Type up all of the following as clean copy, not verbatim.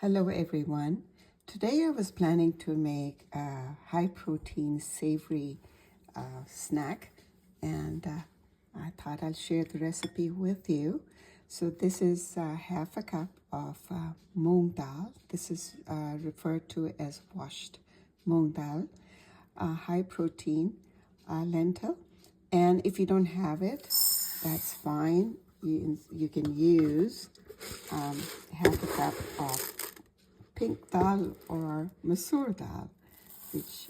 Hello everyone. Today I was planning to make a high protein savory snack, and I thought I'll share the recipe with you. So this is half a cup of Moong dal. This is referred to as washed Moong dal, high protein lentil. And if you don't have it, that's fine. You can use half a cup of pink dal or masoor dal, which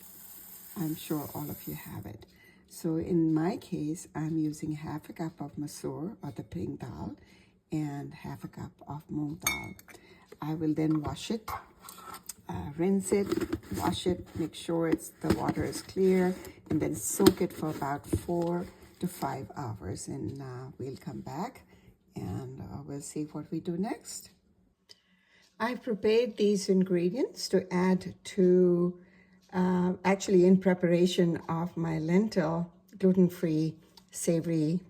I'm sure all of you have it. So in my case, I'm using half a cup of masoor or the pink dal and half a cup of moong dal. I will then wash it, rinse it, wash it, make sure the water is clear, and then soak it for about 4 to 5 hours. And we'll come back and we'll see what we do next. I prepared these ingredients to add to, actually in preparation of my lentil, gluten-free, savory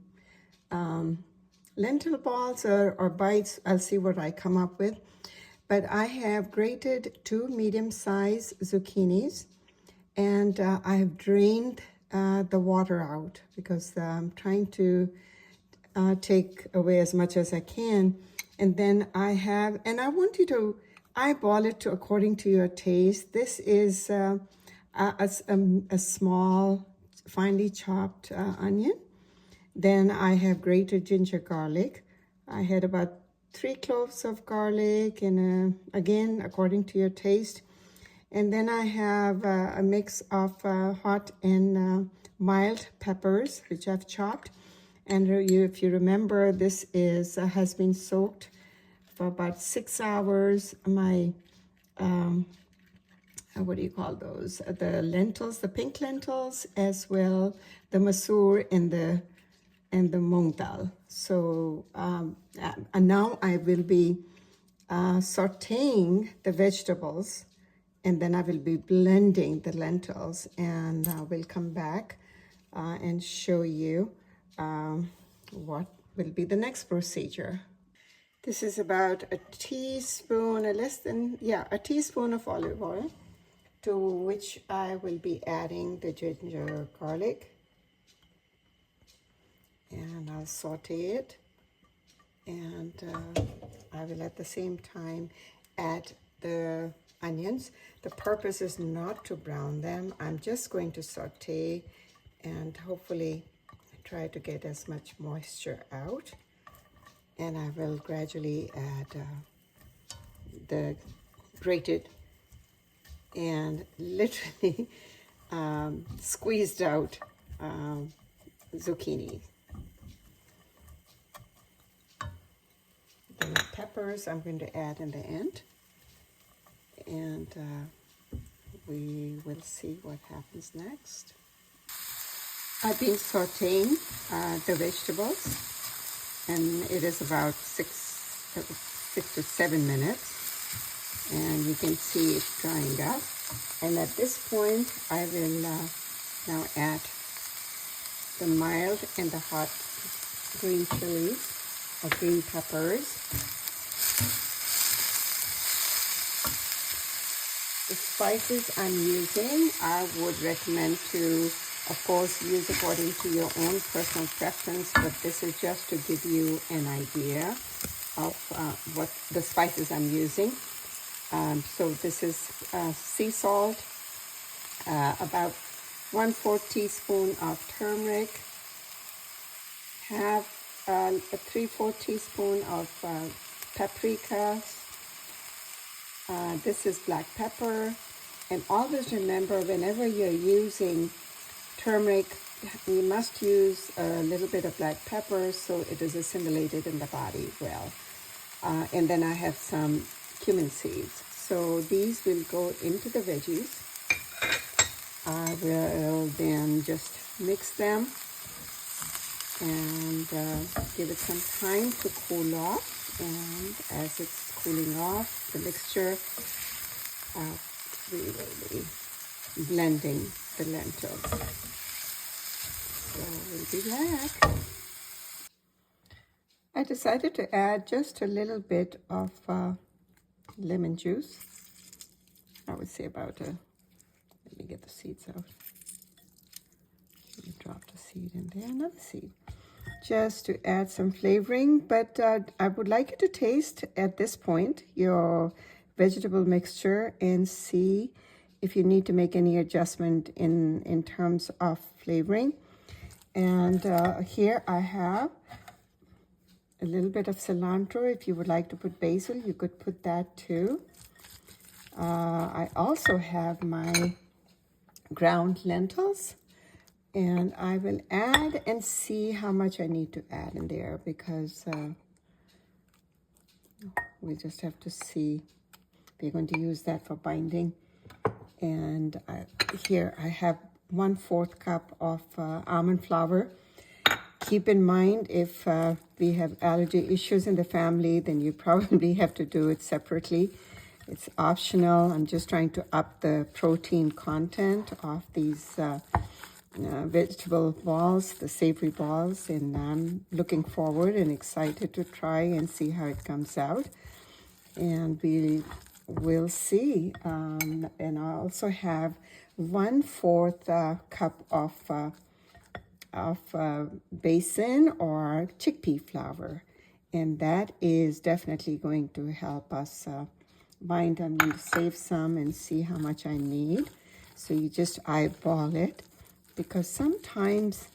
lentil balls or bites. I'll see what I come up with. But I have grated 2 medium-sized zucchinis, and I have drained the water out because I'm trying to take away as much as I can. And then I want you to eyeball it according to your taste. This is a small, finely chopped onion. Then I have grated ginger garlic. I had about 3 cloves of garlic, and again, according to your taste. And then I have a mix of hot and mild peppers, which I've chopped. And if you remember, this has been soaked for about 6 hours. My, what do you call those? The lentils, the pink lentils, as well, the masoor and the moong dal. So and now I will be sauteing the vegetables, and then I will be blending the lentils, and I will come back and show you what will be the next procedure. This is about a teaspoon, a teaspoon of olive oil, to which I will be adding the ginger garlic. And I'll saute it, and I will at the same time add the onions. The purpose is not to brown them. I'm just going to saute and hopefully try to get as much moisture out. And I will gradually add the grated and literally squeezed out zucchini. The peppers I'm going to add in the end, and we will see what happens next. I've been sauteing the vegetables, and it is about 6 to 7 minutes, and you can see it drying up. And at this point, I will now add the mild and the hot green chilies or green peppers. The spices I'm using, I would recommend to, of course, use according to your own personal preference, but this is just to give you an idea of what the spices I'm using. So this is sea salt, about 1/4 teaspoon of turmeric, have a 3/4 teaspoon of paprika. This is black pepper. And always remember, whenever you're using turmeric, you must use a little bit of black pepper so it is assimilated in the body well. And then I have some cumin seeds. So these will go into the veggies. I will then just mix them and give it some time to cool off. And as it's cooling off, the mixture, we will be blending the lentils. So we'll be back. I decided to add just a little bit of lemon juice. I would say about let me get the seeds out. You drop the seed in there, another seed. Just to add some flavoring, but I would like you to taste at this point your vegetable mixture and see if you need to make any adjustment in terms of flavoring. And here I have a little bit of cilantro. If you would like to put basil, you could put that too. I also have my ground lentils, and I will add and see how much I need to add in there, because we just have to see. We're going to use that for binding. And here I have 1/4 cup of almond flour. Keep in mind, if we have allergy issues in the family, then you probably have to do it separately. It's optional. I'm just trying to up the protein content of these vegetable balls, the savory balls, and I'm looking forward and excited to try and see how it comes out. And we will see. And I also have 1/4 cup of basin or chickpea flour, and that is definitely going to help us bind. I'm going to save some and see how much I need. So you just eyeball it, because sometimes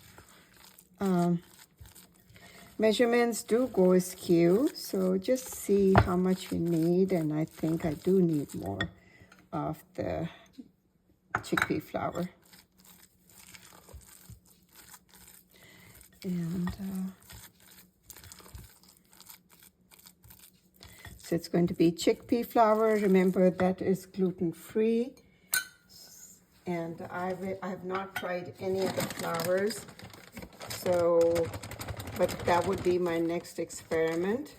measurements do go askew. So just see how much you need, and I think I do need more of the chickpea flour. And so it's going to be chickpea flour. Remember, that is gluten-free. And I have not tried any of the flours, so, but that would be my next experiment.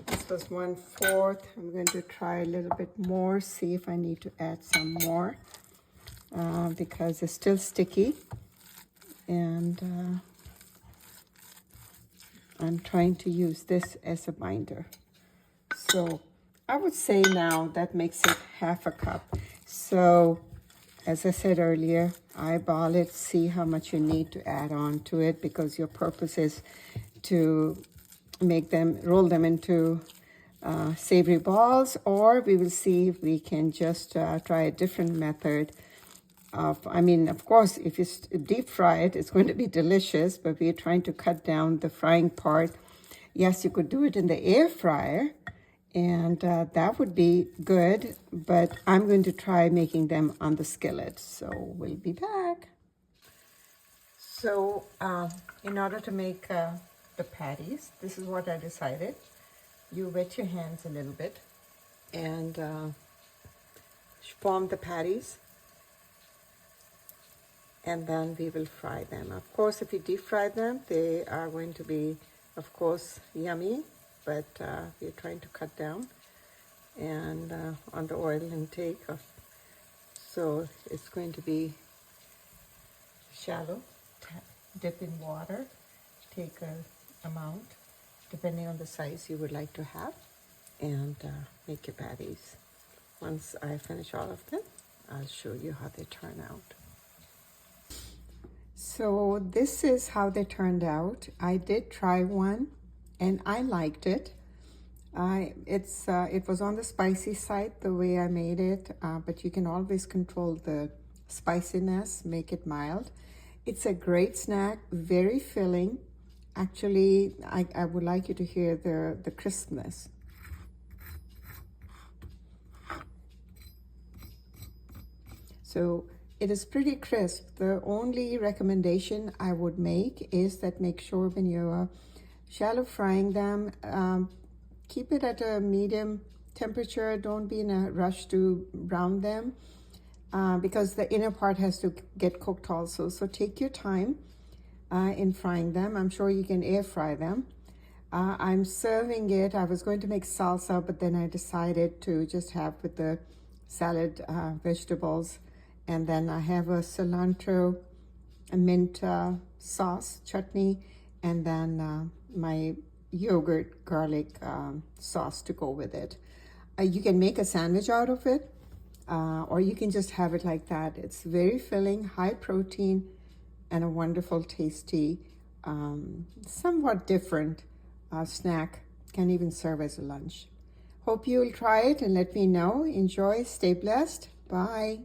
This was 1/4. I'm going to try a little bit more, see if I need to add some more, because it's still sticky. And I'm trying to use this as a binder. So I would say now that makes it 1/2 cup. So as I said earlier, eyeball it, see how much you need to add on to it, because your purpose is to make them, roll them into savory balls, or we will see if we can just try a different method of, I mean, of course, if you deep fry it, it's going to be delicious, but we're trying to cut down the frying part. Yes, you could do it in the air fryer, and that would be good, but I'm going to try making them on the skillet, so we'll be back. So in order to make the patties, this is what I decided. You wet your hands a little bit and form the patties, and then we will fry them. Of course, if you deep fry them, they are going to be, of course, yummy, but we're trying to cut down and on the oil intake. So it's going to be shallow. Dip in water, take an amount depending on the size you would like to have, and make your patties. Once I finish all of them, I'll show you how they turn out. So this is how they turned out. I did try one and I liked it. It was on the spicy side the way I made it, but you can always control the spiciness, make it mild. It's a great snack, very filling. Actually, I would like you to hear the crispness. So it is pretty crisp. The only recommendation I would make is that make sure when you're shallow frying them, keep it at a medium temperature. Don't be in a rush to brown them, because the inner part has to get cooked also. So take your time in frying them. I'm sure you can air fry them. I'm serving it. I was going to make salsa, but then I decided to just have with the salad vegetables. And then I have a cilantro, a mint sauce, chutney, and then my yogurt garlic sauce to go with it. You can make a sandwich out of it, or you can just have it like that. It's very filling, high protein, and a wonderful, tasty, somewhat different snack. Can even serve as a lunch. Hope you will try it and let me know. Enjoy. Stay blessed. Bye.